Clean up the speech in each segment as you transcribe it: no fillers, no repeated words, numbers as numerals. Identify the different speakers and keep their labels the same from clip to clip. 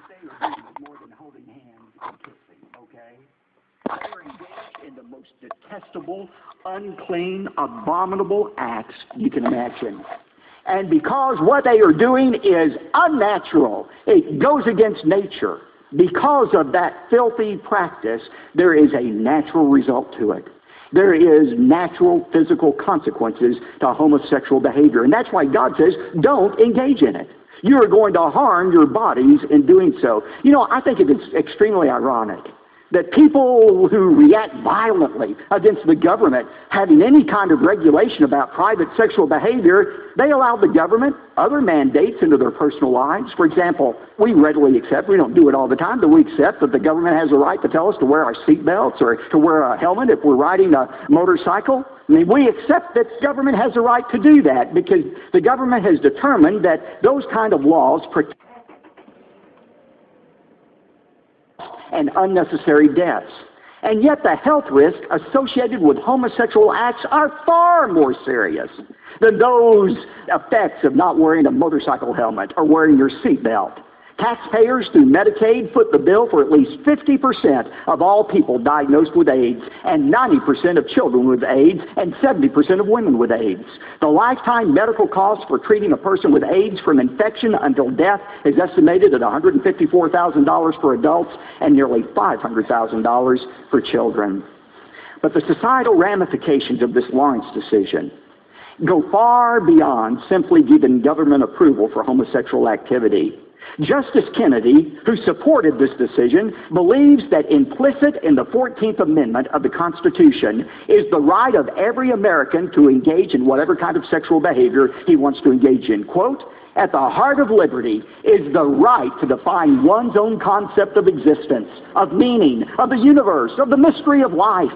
Speaker 1: what they are doing is more than holding hands and kissing, okay? They are engaged in the most detestable, unclean, abominable acts you can imagine. And because what they are doing is unnatural, it goes against nature, because of that filthy practice, there is a natural result to it. There is natural physical consequences to homosexual behavior. And that's why God says, don't engage in it. You are going to harm your bodies in doing so. You know, I think it is extremely ironic that people who react violently against the government having any kind of regulation about private sexual behavior, they allow the government other mandates into their personal lives. For example, we readily accept, we don't do it all the time, but we accept that the government has a right to tell us to wear our seatbelts or to wear a helmet if we're riding a motorcycle. I mean, we accept that government has a right to do that because the government has determined that those kind of laws protect and unnecessary deaths. And yet the health risks associated with homosexual acts are far more serious than those effects of not wearing a motorcycle helmet or wearing your seatbelt. Taxpayers through Medicaid foot the bill for at least 50% of all people diagnosed with AIDS, and 90% of children with AIDS, and 70% of women with AIDS. The lifetime medical cost for treating a person with AIDS from infection until death is estimated at $154,000 for adults and nearly $500,000 for children. But the societal ramifications of this Lawrence decision go far beyond simply giving government approval for homosexual activity. Justice Kennedy, who supported this decision, believes that implicit in the 14th Amendment of the Constitution is the right of every American to engage in whatever kind of sexual behavior he wants to engage in. Quote, "At the heart of liberty is the right to define one's own concept of existence, of meaning, of the universe, of the mystery of life.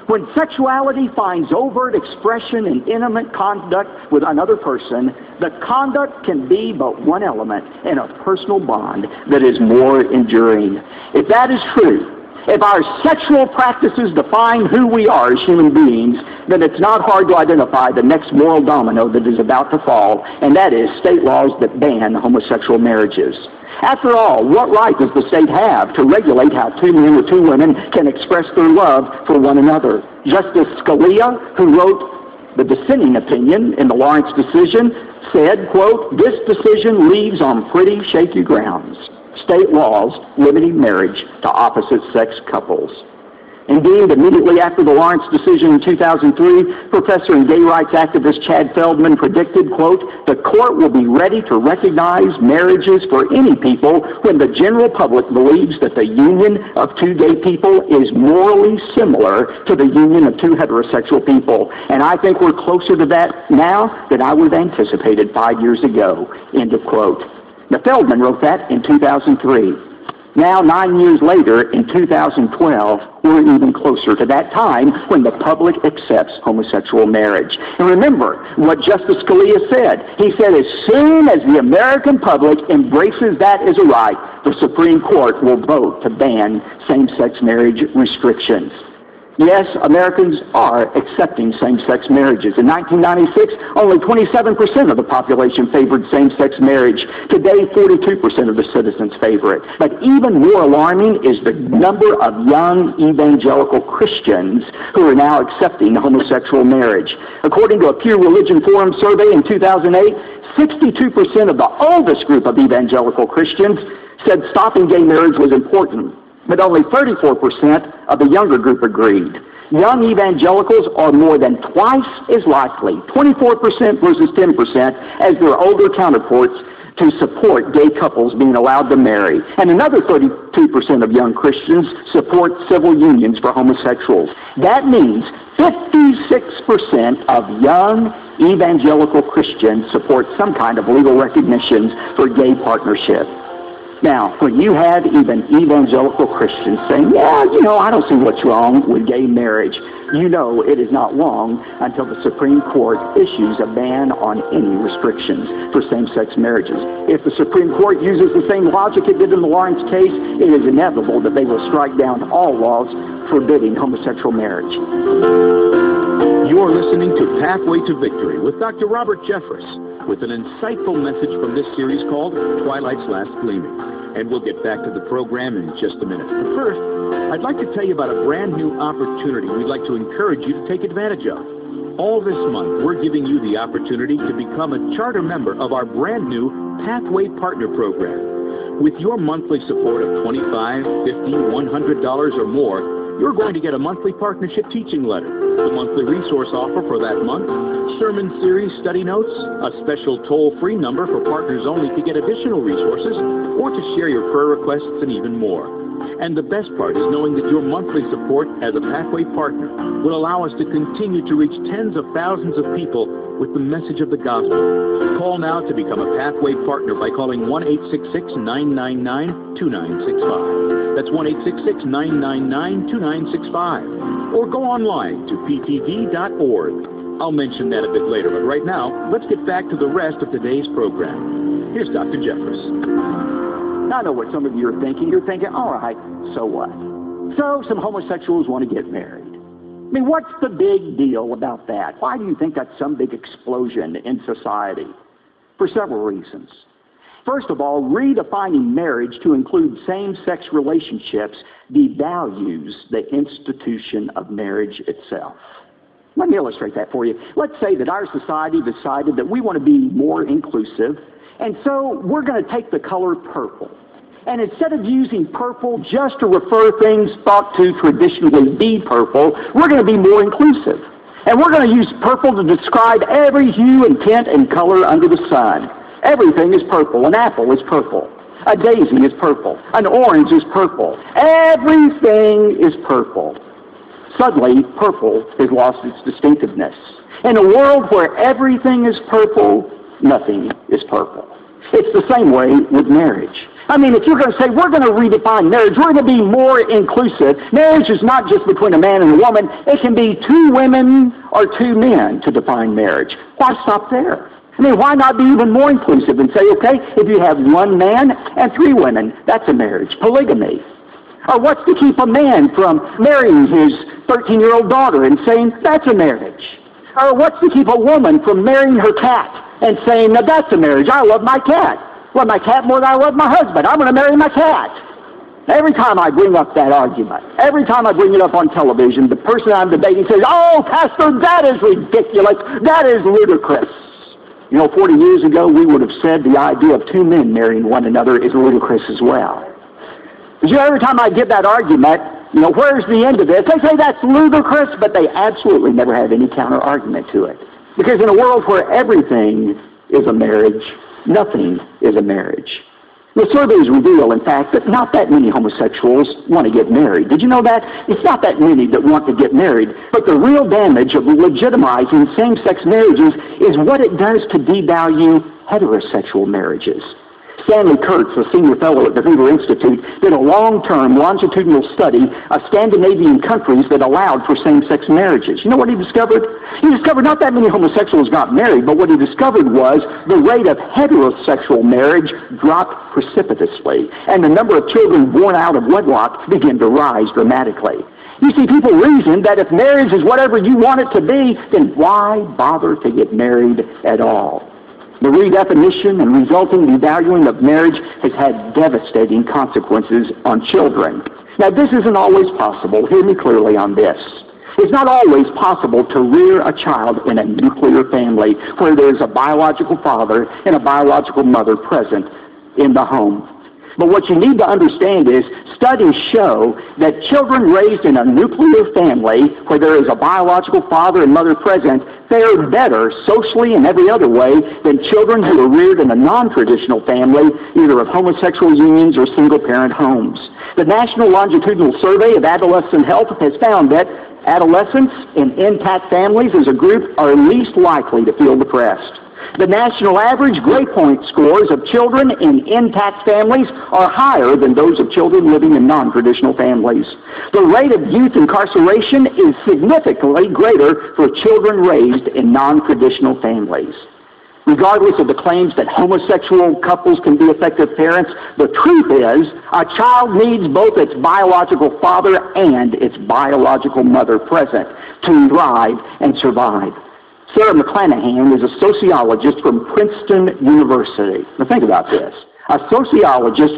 Speaker 1: When sexuality finds overt expression in intimate conduct with another person, the conduct can be but one element in a personal bond that is more enduring." If that is true, if our sexual practices define who we are as human beings, then it's not hard to identify the next moral domino that is about to fall, and that is state laws that ban homosexual marriages. After all, what right does the state have to regulate how two men or two women can express their love for one another? Justice Scalia, who wrote the dissenting opinion in the Lawrence decision, said, quote, "This decision leaves on pretty shaky grounds state laws limiting marriage to opposite-sex couples." Indeed, immediately after the Lawrence decision in 2003, professor and gay rights activist Chad Feldman predicted, quote, "The court will be ready to recognize marriages for any people when the general public believes that the union of two gay people is morally similar to the union of two heterosexual people. And I think we're closer to that now than I would have anticipated 5 years ago," end of quote. Now, Feldman wrote that in 2003. Now, 9 years later, in 2012, we're even closer to that time when the public accepts homosexual marriage. And remember what Justice Scalia said. He said, as soon as the American public embraces that as a right, the Supreme Court will vote to ban same-sex marriage restrictions. Yes, Americans are accepting same-sex marriages. In 1996, only 27% of the population favored same-sex marriage. Today, 42% of the citizens favor it. But even more alarming is the number of young evangelical Christians who are now accepting homosexual marriage. According to a Pew Religion Forum survey in 2008, 62% of the oldest group of evangelical Christians said stopping gay marriage was important. But only 34% of the younger group agreed. Young evangelicals are more than twice as likely, 24% versus 10%, as their older counterparts to support gay couples being allowed to marry. And another 32% of young Christians support civil unions for homosexuals. That means 56% of young evangelical Christians support some kind of legal recognition for gay partnership. Now, when you have even evangelical Christians saying, yeah, you know, I don't see what's wrong with gay marriage, you know it is not long until the Supreme Court issues a ban on any restrictions for same-sex marriages. If the Supreme Court uses the same logic it did in the Lawrence case, it is inevitable that they will strike down all laws forbidding homosexual marriage.
Speaker 2: You're listening to Pathway to Victory with Dr. Robert Jeffress, with an insightful message from this series called Twilight's Last Gleaming. And we'll get back to the program in just a minute. But first, I'd like to tell you about a brand new opportunity we'd like to encourage you to take advantage of. All this month, we're giving you the opportunity to become a charter member of our brand new Pathway Partner Program. With your monthly support of $25, $50, $100 or more, you're going to get a monthly partnership teaching letter, the monthly resource offer for that month, sermon series study notes, a special toll-free number for partners only to get additional resources, or to share your prayer requests and even more. And the best part is knowing that your monthly support as a Pathway partner will allow us to continue to reach tens of thousands of people with the message of the gospel. Call now to become a Pathway partner by calling 1-866-999-2965. That's 1-866-999-2965. Or go online to ptv.org. I'll mention that a bit later, but right now, let's get back to the rest of today's program. Here's Dr. Jeffress.
Speaker 1: I know what some of you are thinking. You're thinking, all right, so what? So some homosexuals want to get married. I mean, what's the big deal about that? Why do you think that's some big explosion in society? For several reasons. First of all, redefining marriage to include same-sex relationships devalues the institution of marriage itself. Let me illustrate that for you. Let's say that our society decided that we want to be more inclusive, and so we're going to take the color purple. And instead of using purple just to refer things thought to traditionally be purple, we're going to be more inclusive. And we're going to use purple to describe every hue and tint and color under the sun. Everything is purple. An apple is purple. A daisy is purple. An orange is purple. Everything is purple. Suddenly, purple has lost its distinctiveness. In a world where everything is purple, nothing is purple. It's the same way with marriage. I mean, if you're going to say, we're going to redefine marriage, we're going to be more inclusive, marriage is not just between a man and a woman. It can be two women or two men to define marriage. Why stop there? I mean, why not be even more inclusive and say, okay, if you have one man and three women, that's a marriage, polygamy. Or what's to keep a man from marrying his 13-year-old daughter and saying, that's a marriage? Or what's to keep a woman from marrying her cat and saying, now that's a marriage, I love my cat. I love my cat more than I love my husband. I'm going to marry my cat. Every time I bring up that argument, every time I bring it up on television, the person I'm debating says, oh, Pastor, that is ridiculous. That is ludicrous. You know, 40 years ago, we would have said the idea of two men marrying one another is ludicrous as well. But you know, every time I give that argument, you know, where's the end of this? They say that's ludicrous, but they absolutely never have any counter-argument to it. Because in a world where everything is a marriage, nothing is a marriage. The surveys reveal, in fact, that not that many homosexuals want to get married. Did you know that? It's not that many that want to get married, but the real damage of legitimizing same-sex marriages is what it does to devalue heterosexual marriages. Stanley Kurtz, a senior fellow at the Hoover Institute, did a long-term longitudinal study of Scandinavian countries that allowed for same-sex marriages. You know what he discovered? He discovered not that many homosexuals got married, but what he discovered was the rate of heterosexual marriage dropped precipitously, and the number of children born out of wedlock began to rise dramatically. You see, people reason that if marriage is whatever you want it to be, then why bother to get married at all? The redefinition and resulting devaluing of marriage has had devastating consequences on children. Now, this isn't always possible. Hear me clearly on this. It's not always possible to rear a child in a nuclear family where there's a biological father and a biological mother present in the home. But what you need to understand is studies show that children raised in a nuclear family where there is a biological father and mother present fare better socially and every other way than children who are reared in a non-traditional family, either of homosexual unions or single-parent homes. The National Longitudinal Survey of Adolescent Health has found that adolescents in intact families as a group are least likely to feel depressed. The national average grade point scores of children in intact families are higher than those of children living in non-traditional families. The rate of youth incarceration is significantly greater for children raised in non-traditional families. regardless of the claims that homosexual couples can be effective parents. The truth is, a child needs both its biological father and its biological mother present to thrive and survive. Sarah McClanahan is a sociologist from Princeton University. Now think about this. A sociologist